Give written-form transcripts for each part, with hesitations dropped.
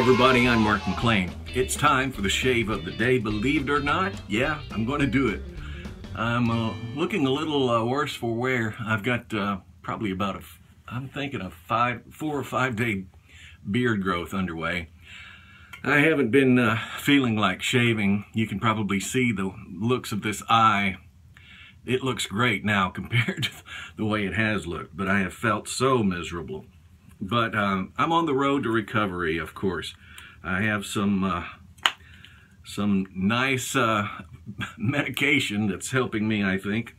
everybody, I'm Mark McLean. It's time for the shave of the day. Believe it or not, yeah, I'm going to do it. I'm looking a little worse for wear. I've got probably about I'm thinking a 4 or 5 day beard growth underway. I haven't been feeling like shaving. You can probably see the looks of this eye. It looks great now compared to the way it has looked, but I have felt so miserable. But I'm on the road to recovery, of course. I have some nice medication that's helping me, I think.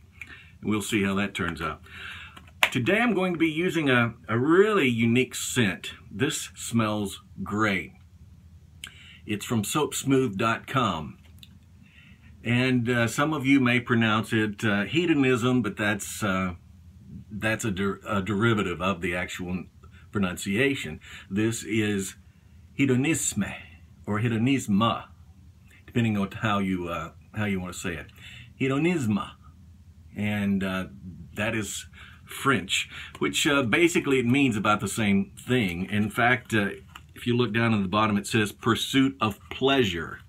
We'll see how that turns out. Today I'm going to be using a really unique scent. This smells great. It's from soapsmooth.com. And some of you may pronounce it hedonism, but that's a derivative of the actual pronunciation. This is hedonisme or hedonisma, depending on how you want to say it. Hedonisme, and that is French, which basically it means about the same thing. In fact, if you look down at the bottom, it says pursuit of pleasure,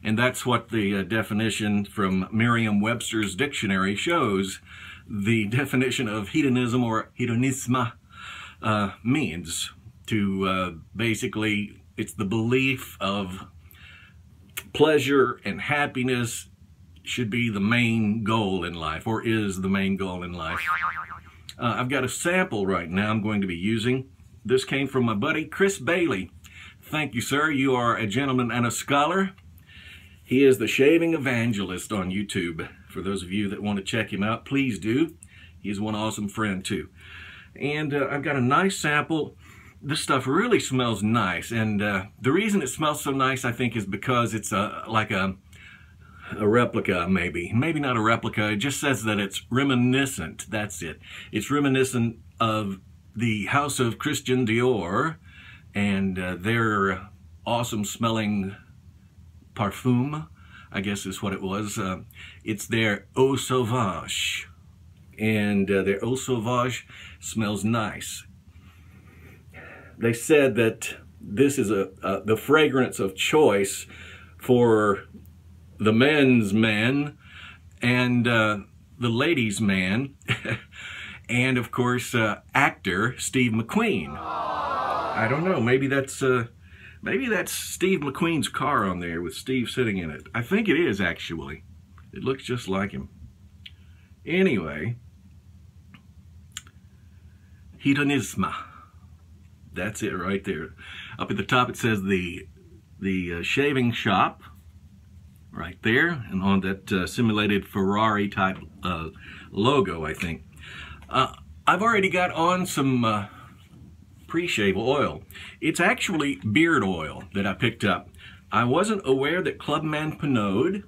and that's what the definition from Merriam-Webster's dictionary shows. The definition of hedonism or hedonisme means to basically, it's the belief of pleasure and happiness should be the main goal in life, or is the main goal in life. I've got a sample right now I'm going to be using. This came from my buddy Chris Bailey. Thank you, sir. You are a gentleman and a scholar. He is the Shaving Evangelist on YouTube. For those of you that want to check him out, please do. He's one awesome friend too. And I've got a nice sample. This stuff really smells nice, and the reason it smells so nice, I think, is because it's like a replica, maybe not a replica. It just says that it's reminiscent. That's it. It's reminiscent of the House of Christian Dior and their awesome smelling parfum, I guess is what it was. It's their Eau Sauvage, and their Eau Sauvage smells nice. They said that this is the fragrance of choice for the men's man and the ladies' man, and of course actor Steve McQueen. I don't know. Maybe that's Steve McQueen's car on there with Steve sitting in it. I think it is, actually. It looks just like him. Anyway, hedonisme. That's it right there. Up at the top it says the shaving shop right there, and on that simulated Ferrari type logo, I think. I've already got on some pre-shave oil. It's actually beard oil that I picked up. I wasn't aware that Clubman Pinaud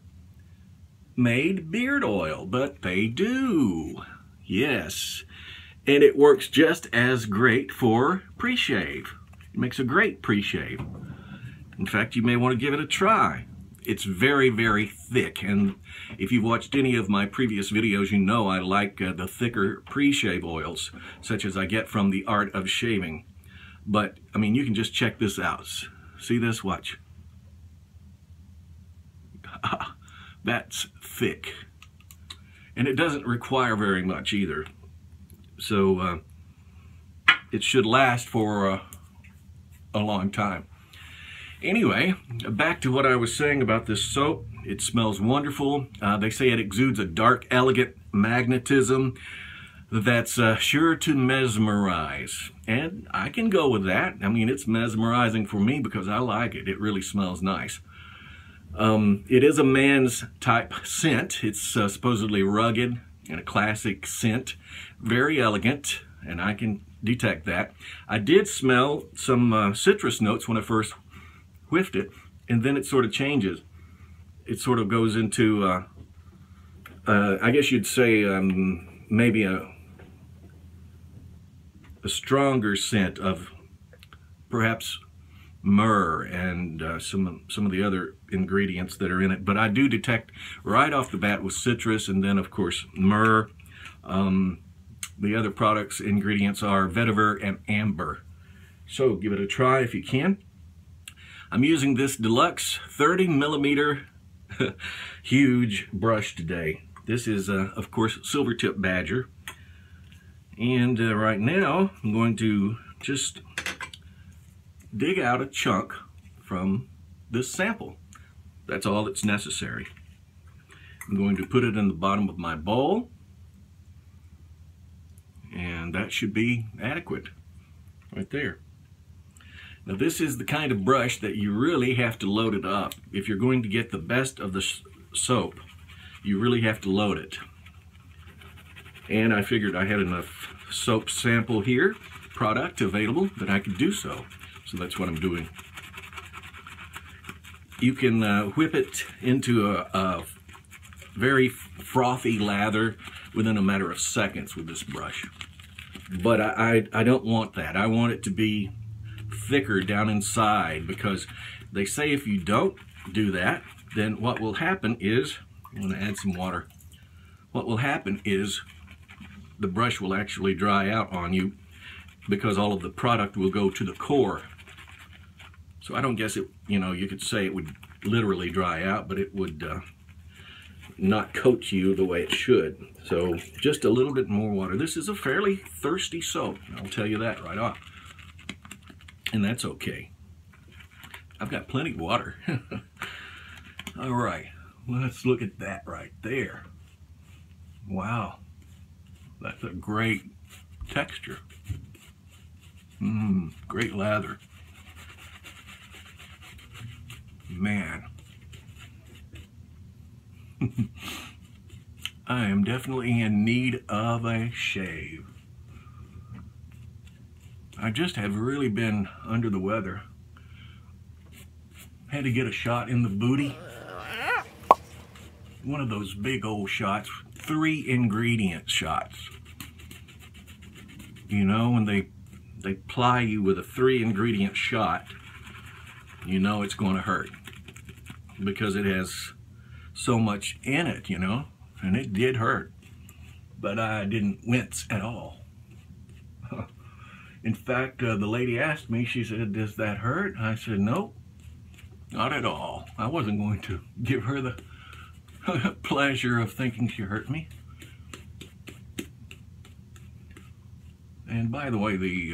made beard oil, but they do. Yes. And it works just as great for pre-shave. It makes a great pre-shave. In fact, you may want to give it a try. It's very, very thick, and if you've watched any of my previous videos, you know I like the thicker pre-shave oils, such as I get from The Art of Shaving. But, I mean, you can just check this out. See this? Watch. That's thick. And it doesn't require very much either. So it should last for a long time. Anyway, back to what I was saying about this soap. It smells wonderful. They say it exudes a dark, elegant magnetism that's sure to mesmerize. And I can go with that. I mean, it's mesmerizing for me because I like it. It really smells nice. It is a man's type scent. It's supposedly rugged and a classic scent. Very elegant, and I can detect that. I did smell some citrus notes when I first whiffed it, and then it sort of changes. It sort of goes into, I guess you'd say, maybe a stronger scent of perhaps myrrh and some of the other ingredients that are in it. But I do detect right off the bat with citrus, and then of course myrrh. The other products ingredients are vetiver and amber. So give it a try if you can. I'm using this deluxe 30 millimeter huge brush today. This is, of course, Silver Tip Badger. And right now, I'm going to just dig out a chunk from this sample. That's all that's necessary. I'm going to put it in the bottom of my bowl, and that should be adequate right there. Now this is the kind of brush that you really have to load it up. If you're going to get the best of the soap, you really have to load it. And I figured I had enough soap sample here, product available, that I could do so. So that's what I'm doing. You can whip it into a very frothy lather within a matter of seconds with this brush. But I don't want that. I want it to be thicker down inside, because they say if you don't do that, then what will happen is, I'm going to add some water. What will happen is the brush will actually dry out on you, because all of the product will go to the core. So I don't guess it, you could say it would literally dry out, but it would not coat you the way it should. So just a little bit more water. This is a fairly thirsty soap, I'll tell you that right off. And that's okay. I've got plenty of water. All right, let's look at that right there. Wow, that's a great texture. Great lather. Man. I am definitely in need of a shave. I just have really been under the weather. Had to get a shot in the booty. One of those big old shots, 3 ingredient shots. When they ply you with a 3 ingredient shot, it's going to hurt, because it has so much in it, and it did hurt, but I didn't wince at all. In fact, the lady asked me, she said, "Does that hurt?" I said, "Nope, not at all." I wasn't going to give her the pleasure of thinking she hurt me. And by the way, the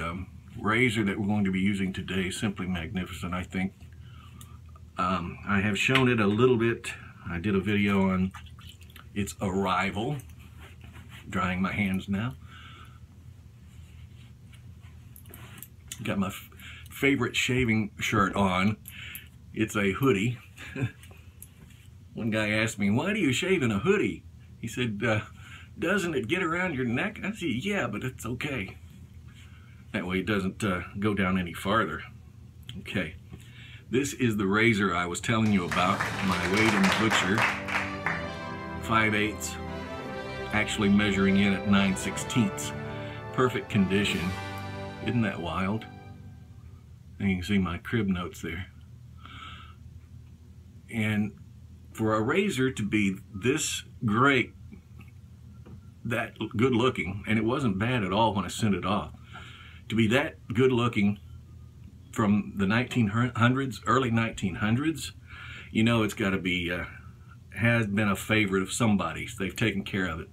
razor that we're going to be using today is simply magnificent, I think. I have shown it a little bit. I did a video on its arrival. Drying my hands now. Got my favorite shaving shirt on. It's a hoodie. One guy asked me, "Why do you shave in a hoodie?" He said, "Doesn't it get around your neck?" I said, "Yeah, but it's okay. That way it doesn't go down any farther." Okay. This is the razor I was telling you about, my Wade & Butcher 5/8, actually measuring in at 9/16. Perfect condition. Isn't that wild? And you can see my crib notes there. And for a razor to be this great, that good looking, and it wasn't bad at all when I sent it off, to be that good looking from the 1900s, early 1900s, it's got to be, has been a favorite of somebody's. They've taken care of it.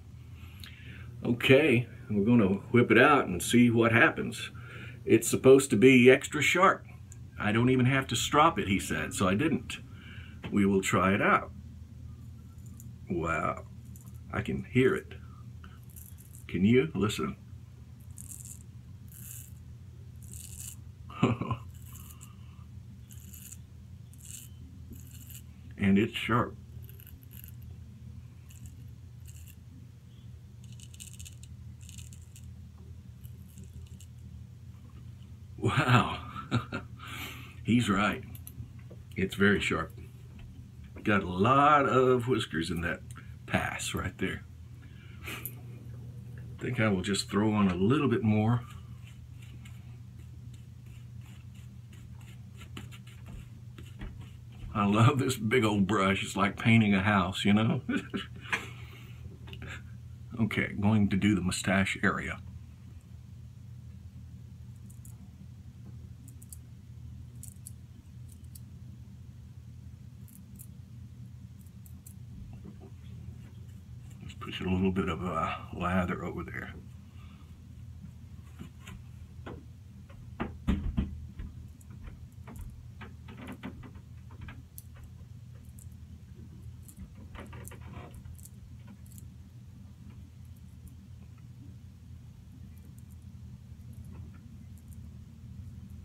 Okay, we're going to whip it out and see what happens. It's supposed to be extra sharp. I don't even have to strop it, he said, so I didn't. We will try it out. Wow, I can hear it. Can you? Listen. And it's sharp. Wow. He's right. It's very sharp. Got a lot of whiskers in that pass right there. I think I will just throw on a little bit more. I love this big old brush. It's like painting a house, Okay, going to do the mustache area. Push a little bit of lather over there.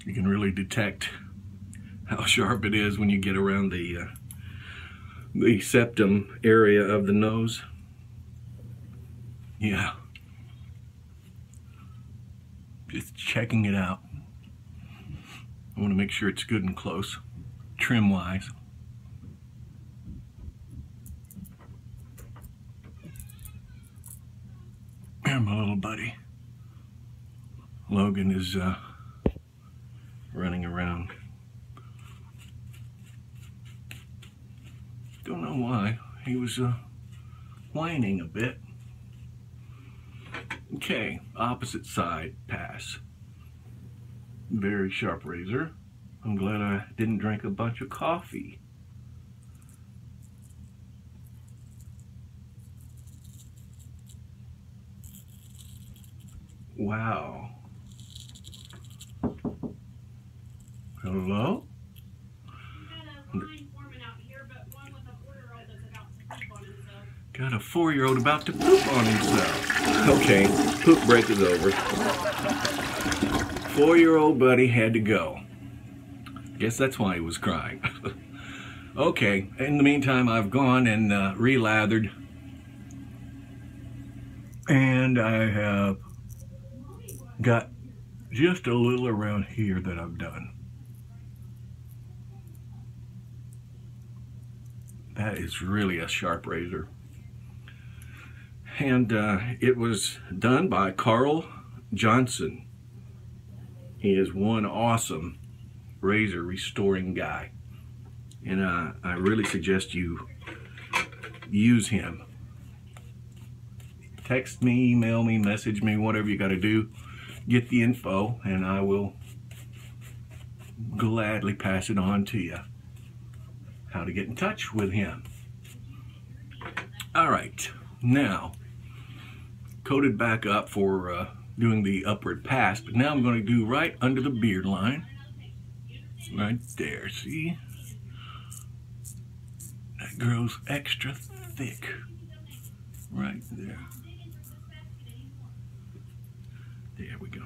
You can really detect how sharp it is when you get around the septum area of the nose. Yeah. Just checking it out. I want to make sure it's good and close, trim-wise. Here, my little buddy. Logan is running around. Don't know why. He was whining a bit. Okay, opposite side pass. Very sharp razor. I'm glad I didn't drink a bunch of coffee. Wow. Hello? Got a 4-year-old about to poop on himself. Okay, poop break is over. 4-year-old buddy had to go. Guess that's why he was crying. Okay, in the meantime, I've gone and re-lathered. And I have got just a little around here that I've done. That is really a sharp razor. And it was done by Carl Johnson. He is one awesome razor restoring guy. And I really suggest you use him. Text me, email me, message me, whatever you got to do. Get the info and I will gladly pass it on to you. How to get in touch with him. All right, now coated back up for doing the upward pass, but now I'm going to do right under the beard line. Right there, see? That grows extra thick. Right there. There we go.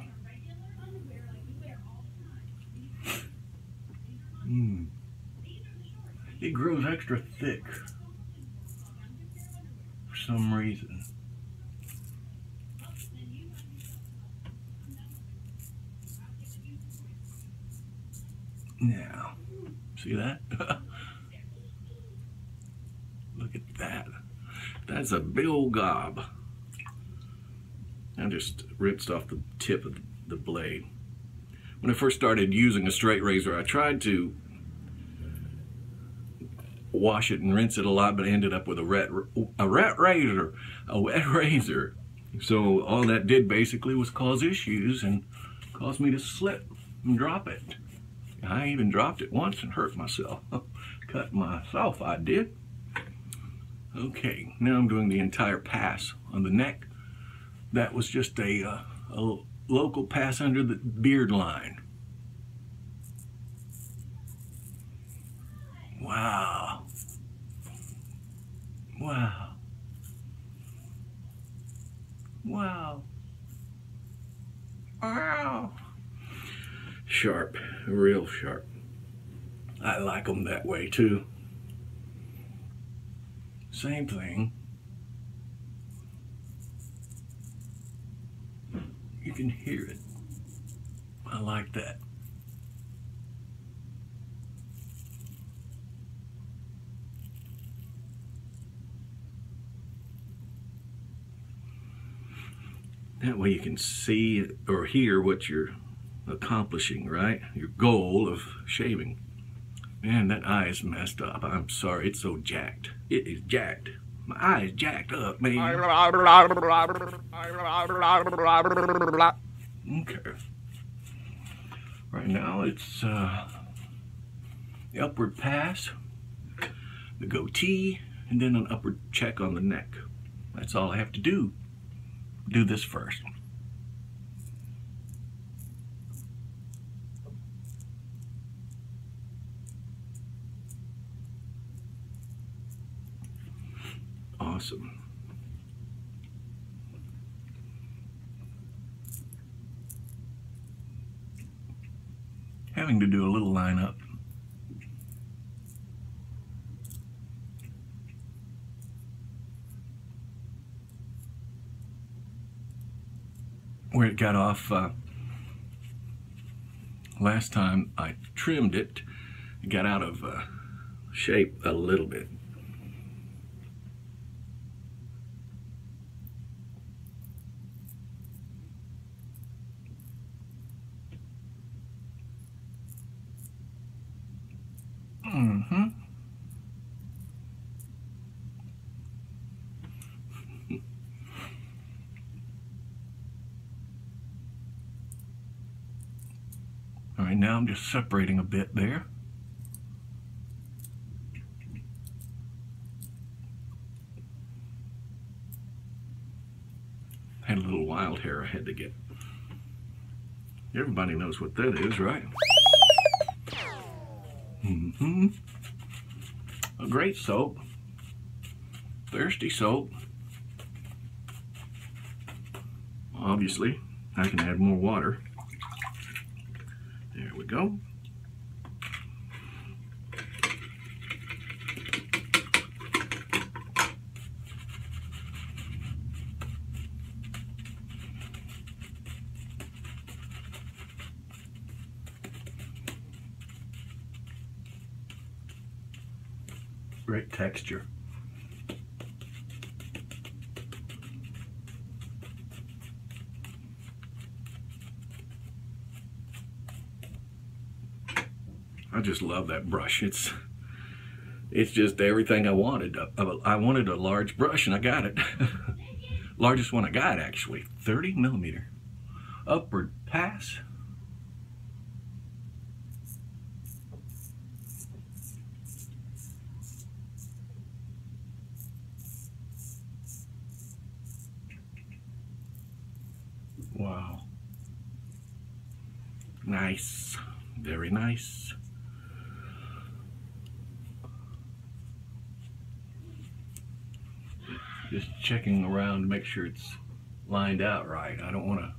It grows extra thick for some reason. Now, see that? Look at that. That's a big old gob. I just rinsed off the tip of the blade. When I first started using a straight razor, I tried to wash it and rinse it a lot, but I ended up with a wet razor. So all that did basically was cause issues and caused me to slip and drop it. I even dropped it once and hurt myself. Cut myself, I did. Okay, now I'm doing the entire pass on the neck. That was just a local pass under the beard line. Wow. Wow. Wow. Wow. Sharp, real sharp. I like them that way too. Same thing. You can hear it. I like that. That way you can see or hear what you're accomplishing, right? Your goal of shaving. Man, that eye is messed up. I'm sorry, it's so jacked. It is jacked. My eye is jacked up, man. Okay. Right now it's the upward pass, the goatee, and then an upward check on the neck. That's all I have to do. Do this first. Awesome. Having to do a little lineup. Where it got off last time I trimmed it, it got out of shape a little bit. All right, now I'm just separating a bit there. Had a little wild hair I had to get. Everybody knows what that is, right? A great soap. Thirsty soap. Obviously, I can add more water. There we go. Great texture. I just love that brush. It's just everything I wanted. I wanted a large brush and I got it. Largest one I got, actually. 30 millimeter. Upward pass. Wow. Nice. Very nice. Just checking around to make sure it's lined out right. I don't want to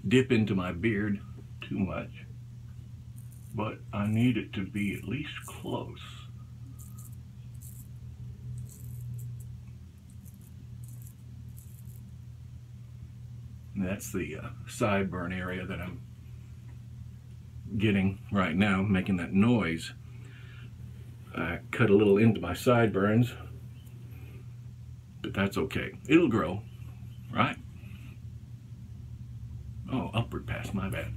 dip into my beard too much, but I need it to be at least close. And that's the sideburn area that I'm getting right now, making that noise. I cut a little into my sideburns, but that's okay. It'll grow, right? Oh, upward pass, my bad.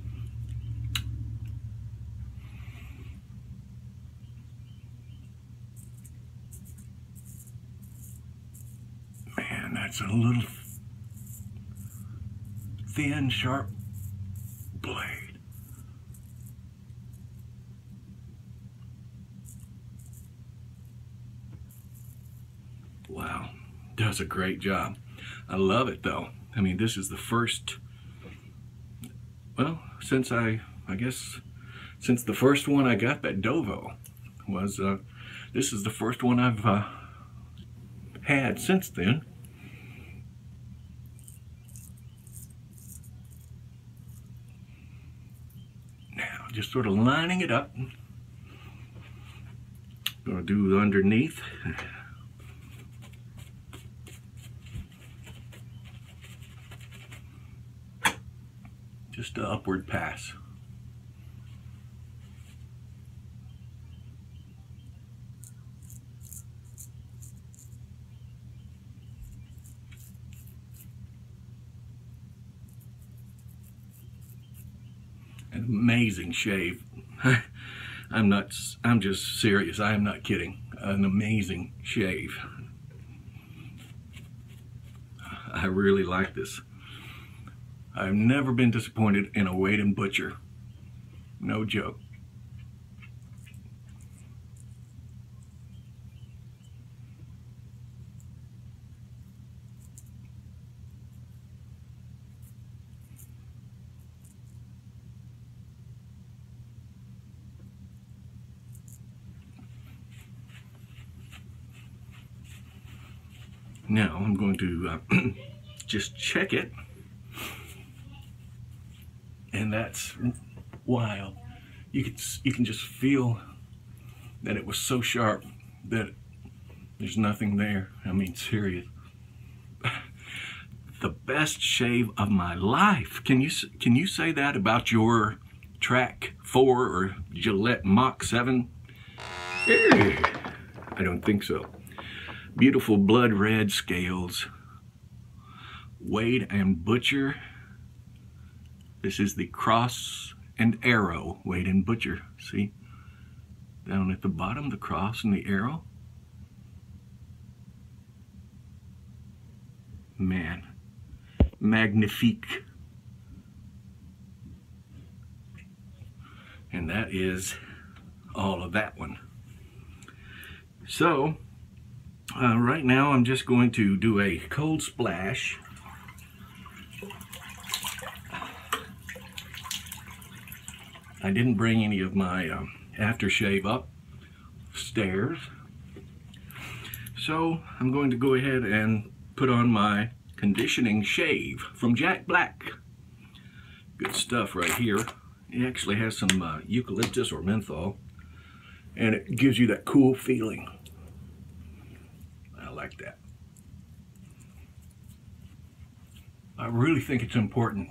Man, that's a little thin, sharp blade. Wow, does a great job. I love it though. I mean, this is the first, well, since I guess, since the first one I got, that Dovo, was, this is the first one I've had since then. Now, just sort of lining it up. Gonna do underneath. Just an upward pass. An amazing shave. I'm just serious. I am not kidding. An amazing shave. I really like this. I've never been disappointed in a Wade & Butcher. No joke. Now I'm going to just check it, and that's wild. You can just feel that it was so sharp that there's nothing there. I mean, serious. The best shave of my life. Can you say that about your Track 4 or Gillette Mach 7? I don't think so. Beautiful blood red scales. Wade and Butcher. This is the cross and arrow. Wade and Butcher. See? Down at the bottom, the cross and the arrow. Man. Magnifique. And that is all of that one. So, right now I'm just going to do a cold splash. I didn't bring any of my aftershave upstairs. So, I'm going to go ahead and put on my conditioning shave from Jack Black. Good stuff right here. It actually has some eucalyptus or menthol, and it gives you that cool feeling. I like that. I really think it's important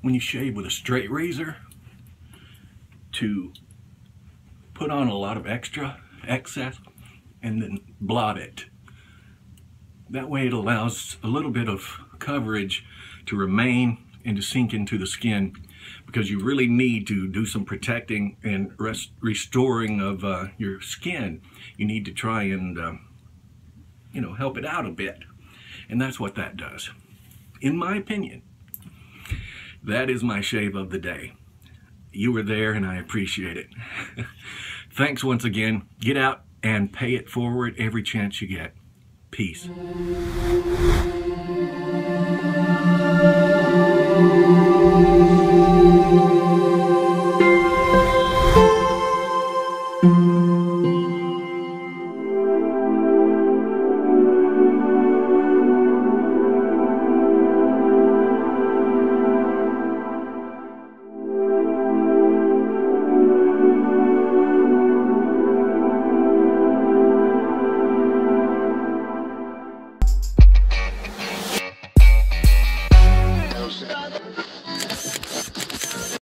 when you shave with a straight razor to put on a lot of excess and then blot it. That way it allows a little bit of coverage to remain and to sink into the skin, because you really need to do some protecting and restoring of your skin. You need to try and help it out a bit, and that's what that does, in my opinion. That is my shave of the day. You were there and I appreciate it. Thanks once again. Get out and pay it forward every chance you get. Peace.